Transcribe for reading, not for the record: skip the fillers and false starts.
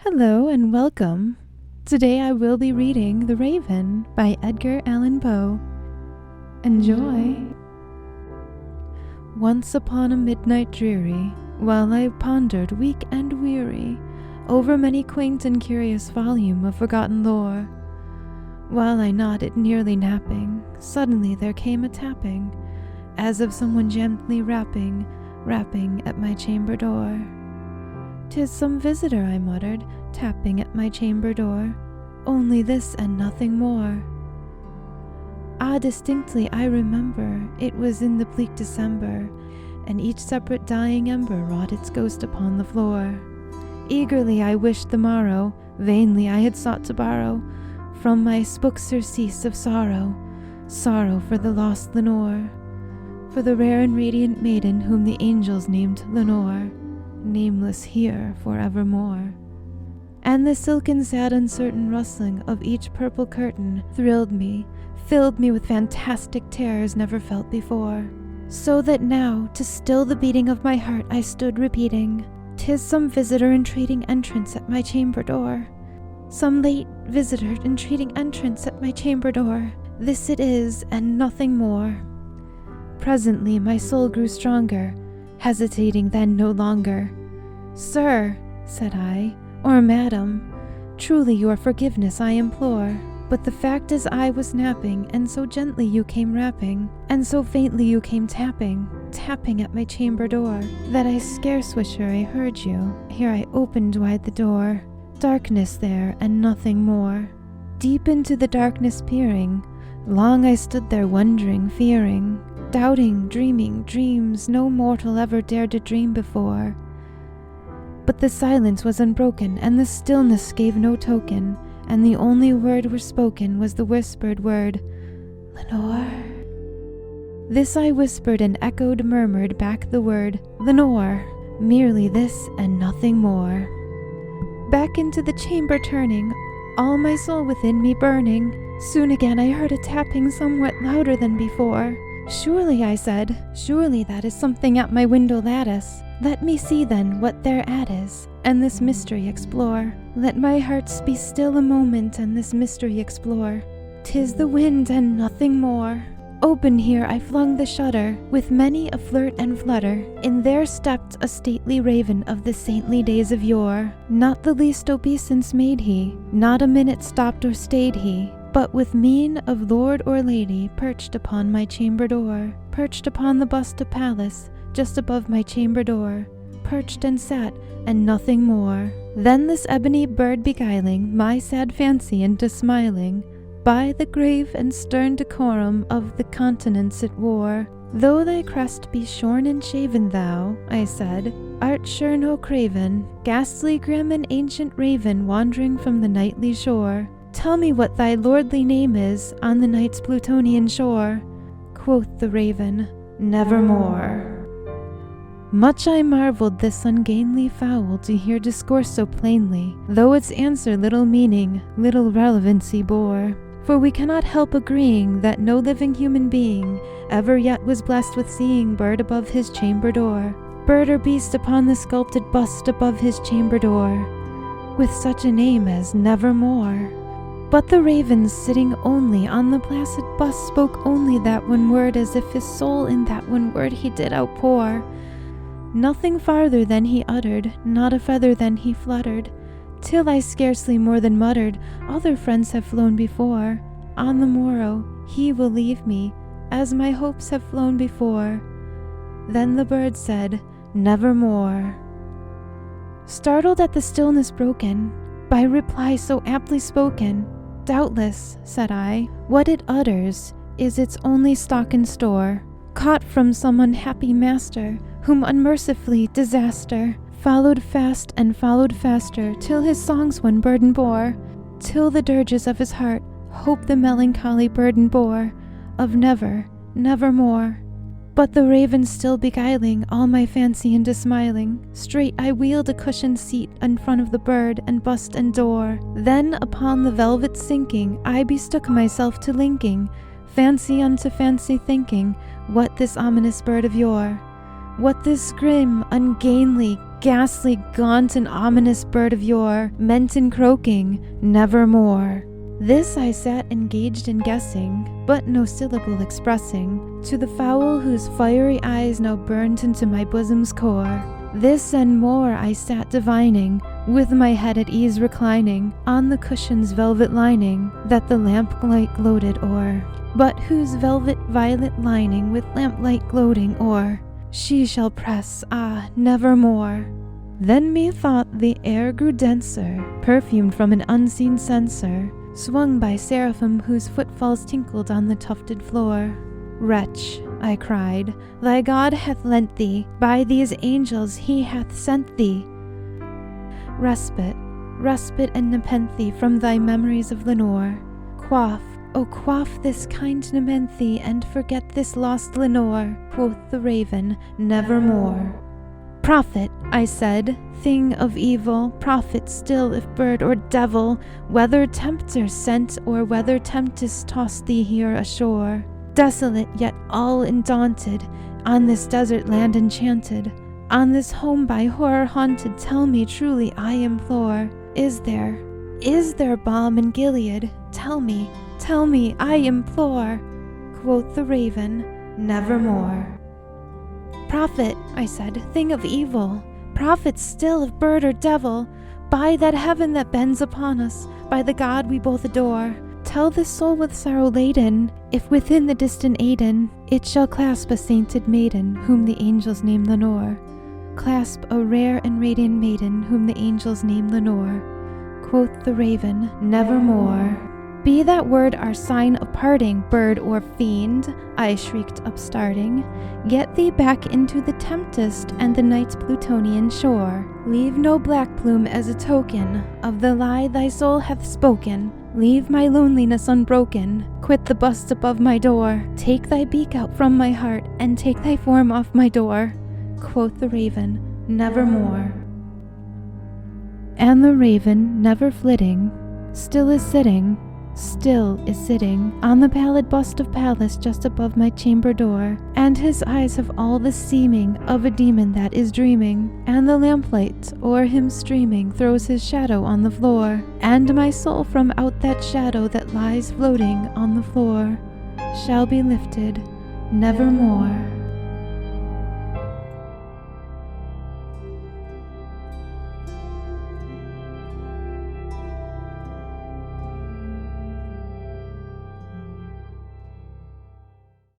Hello and welcome. Today I will be reading The Raven by Edgar Allan Poe. Enjoy. Once upon a midnight dreary, while I pondered weak and weary over many quaint and curious volume of forgotten lore, while I nodded nearly napping, suddenly there came a tapping, as of someone gently rapping at my chamber door. "'Tis some visitor," I muttered, tapping at my chamber door. "Only this and nothing more." Ah, distinctly I remember, it was in the bleak December, and each separate dying ember wrought its ghost upon the floor. Eagerly I wished the morrow, vainly I had sought to borrow from my book surcease of sorrow for the lost Lenore, for the rare and radiant maiden whom the angels named Lenore, nameless here forevermore. And the silken, sad, uncertain rustling of each purple curtain thrilled me, filled me with fantastic terrors never felt before, so that now, to still the beating of my heart, I stood repeating, "'Tis some visitor entreating entrance at my chamber door. Some late visitor entreating entrance at my chamber door. This it is, and nothing more." Presently my soul grew stronger, hesitating then no longer. "Sir," said I, "or madam, truly your forgiveness I implore, but the fact is I was napping, and so gently you came rapping, and so faintly you came tapping at my chamber door, that I scarce was sure I heard you. Here I opened wide the door. Darkness there, and nothing more. Deep into the darkness peering, long I stood there wondering, fearing, doubting, dreaming dreams no mortal ever dared to dream before. But the silence was unbroken, and the stillness gave no token, and the only word was spoken was the whispered word, 'Lenore.' This I whispered, and echoed, murmured back the word, 'Lenore.' Merely this and nothing more. Back into the chamber turning, all my soul within me burning, soon again I heard a tapping somewhat louder than before. 'Surely,' I said, 'surely that is something at my window lattice. Let me see then what thereat is, and this mystery explore. Let my heart be still a moment, and this mystery explore. 'Tis the wind and nothing more.' Open here I flung the shutter, with many a flirt and flutter. In there stepped a stately raven of the saintly days of yore. Not the least obeisance made he, not a minute stopped or stayed he, but with mien of lord or lady perched upon my chamber door, perched upon the bust of Pallas, just above my chamber door, perched and sat, and nothing more. Then this ebony bird beguiling my sad fancy into smiling, by the grave and stern decorum of the countenance it wore. "Though thy crest be shorn and shaven, thou," I said, "art sure no craven, ghastly, grim, and ancient raven wandering from the nightly shore. Tell me what thy lordly name is on the night's Plutonian shore." Quoth the raven, "Nevermore." Much I marveled this ungainly fowl to hear discourse so plainly, though its answer little meaning, little relevancy bore. For we cannot help agreeing that no living human being ever yet was blessed with seeing bird above his chamber door, bird or beast upon the sculpted bust above his chamber door, with such a name as Nevermore. But the raven, sitting only on the placid bust, spoke only that one word, as if his soul in that one word he did outpour. Nothing farther than he uttered, not a feather than he fluttered, till I scarcely more than muttered, "Other friends have flown before. On the morrow he will leave me, as my hopes have flown before." Then the bird said, "Nevermore." Startled at the stillness broken by reply so aptly spoken, "Doubtless," said I, "what it utters is its only stock and store, caught from some unhappy master, whom unmercifully disaster followed fast and followed faster, till his songs one burden bore, till the dirges of his heart hope the melancholy burden bore, of never, nevermore." But the raven still beguiling all my fancy into smiling, straight I wheeled a cushioned seat in front of the bird and bust and door. Then upon the velvet sinking, I bestook myself to linking fancy unto fancy, thinking what this ominous bird of yore, what this grim, ungainly, ghastly, gaunt, and ominous bird of yore, meant in croaking, nevermore. This I sat engaged in guessing, but no syllable expressing, to the fowl whose fiery eyes now burned into my bosom's core. This and more I sat divining, with my head at ease reclining, on the cushion's velvet lining, that the lamplight gloated o'er, but whose velvet violet lining with lamplight gloating o'er, she shall press, nevermore. Then methought the air grew denser, perfumed from an unseen censer, swung by seraphim whose footfalls tinkled on the tufted floor. Wretch, I cried, thy God hath lent thee, by these angels he hath sent thee respite, respite and nepenthe from thy memories of Lenore. Quaff, oh quaff this kind nepenthe, and forget this lost Lenore, quoth the raven, nevermore. Prophet, I said, thing of evil, prophet still if bird or devil, whether tempter sent or whether tempest tossed thee here ashore, desolate yet all undaunted, on this desert land enchanted, on this home by horror haunted, tell me truly I implore, is there balm in Gilead? Tell me, I implore, quoth the raven, nevermore. Prophet, I said, thing of evil, prophet still of bird or devil, by that heaven that bends upon us, by the God we both adore, tell this soul with sorrow laden, if within the distant Aidenn it shall clasp a sainted maiden, whom the angels name Lenore. Clasp a rare and radiant maiden, whom the angels name Lenore. Quoth the raven, nevermore. Be that word our sign of parting, bird or fiend, I shrieked upstarting. Get thee back into the tempest and the night's Plutonian shore. Leave no black plume as a token of the lie thy soul hath spoken. Leave my loneliness unbroken. Quit the bust above my door. Take thy beak out from my heart, and take thy form off my door. Quoth the raven, nevermore. And the raven, never flitting, still is sitting on the pallid bust of Pallas just above my chamber door, and his eyes have all the seeming of a demon that is dreaming, and the lamplight o'er him streaming throws his shadow on the floor, and my soul from out that shadow that lies floating on the floor shall be lifted nevermore.